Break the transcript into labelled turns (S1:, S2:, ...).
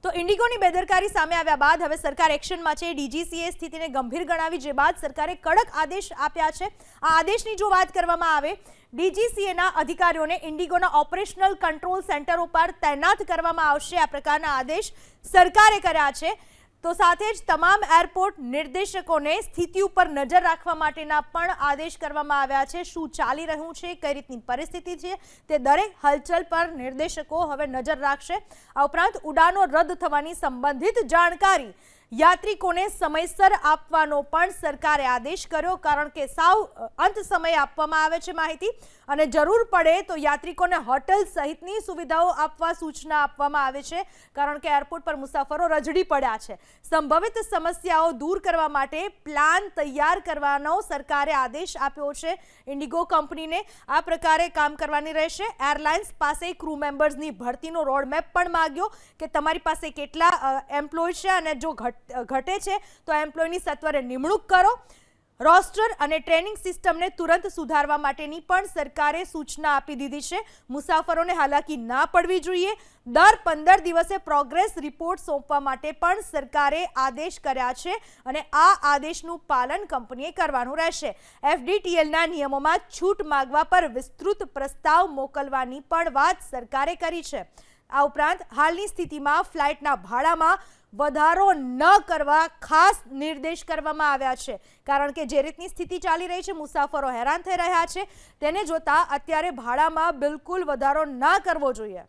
S1: તો ઇન્ડિગોની બેદરકારી સામે આવ્યા બાદ હવે સરકાર એક્શનમાં છે। ડીજીસીએ સ્થિતિને ગંભીર ગણાવી જે બાદ સરકારે કડક આદેશ આપ્યા છે। આ આદેશની જો વાત કરવામાં આવે, ડીજીસીએના અધિકારીઓને ઇન્ડિગોના ઓપરેશનલ કંટ્રોલ સેન્ટરો પર તૈનાત કરવામાં આવશે। આ પ્રકારના આદેશ સરકારે કર્યા છે। તો સાથે જ તમામ એરપોર્ટ નિર્દેશકોને સ્થિતિ ઉપર નજર રાખવા માટેના પણ આદેશ કરવામાં આવ્યા છે। શું ચાલી રહ્યું છે, કઈ રીતની પરિસ્થિતિ છે, તે દરેક હલચલ પર નિર્દેશકો હવે નજર રાખશે। આ ઉપરાંત ઉડાનો રદ થવાની સંબંધિત જાણકારી યાત્રિકોને સમયસર આપવાનો પણ સરકારે આદેશ કર્યો, કારણ કે સાવ અંત સમયે આપવામાં આવે છે માહિતી અને જરૂર પડે તો યાત્રિકોને હોટલ સહિતની સુવિધાઓ આપવા સૂચના આપવામાં આવે છે, કારણ કે એરપોર્ટ પર મુસાફરો રજડી પડ્યા છે। સંભવિત સમસ્યાઓ દૂર કરવા માટે પ્લાન તૈયાર કરવાનો સરકારે આદેશ આપ્યો છે। ઇન્ડિગો કંપનીને આ પ્રકારે કામ કરવાની રહેશે। એરલાઇન્સ પાસે ક્રૂ મેમ્બર્સની ભરતીનો રોડમેપ પણ માંગ્યો કે તમારી પાસે કેટલા એમ્પ્લોય છે અને જો ઘટે છે તો એમ્પ્લોયની સત્વરે નિમણૂક કરો। રોસ્ટર અને ટ્રેનિંગ સિસ્ટમને તુરંત સુધારવા માટેની પણ સરકારે સૂચના આપી દીધી છે। મુસાફરોને હાલાકી ના પડવી જોઈએ। દર 15 દિવસે પ્રોગ્રેસ રિપોર્ટ સોંપવા માટે પણ સરકારે આદેશ કર્યા છે અને આ આદેશનું પાલન કંપનીએ કરવાનું રહેશે। એફડીટીએલના નિયમોમાં છૂટ માંગવા પર વિસ્તૃત પ્રસ્તાવ મોકલવાની પણ વાત સરકારે કરી છે। આ ઉપરાંત હાલની સ્થિતિમાં ફ્લાઇટના ભાડામાં વધારો ન કરવા ખાસ નિર્દેશ કરવામાં આવ્યા છે, કારણ કે જે રીતની સ્થિતિ ચાલી રહી છે, મુસાફરો હેરાન થઈ રહ્યા છે, તેને જોતા અત્યારે ભાડામાં બિલકુલ વધારો ન કરવો જોઈએ।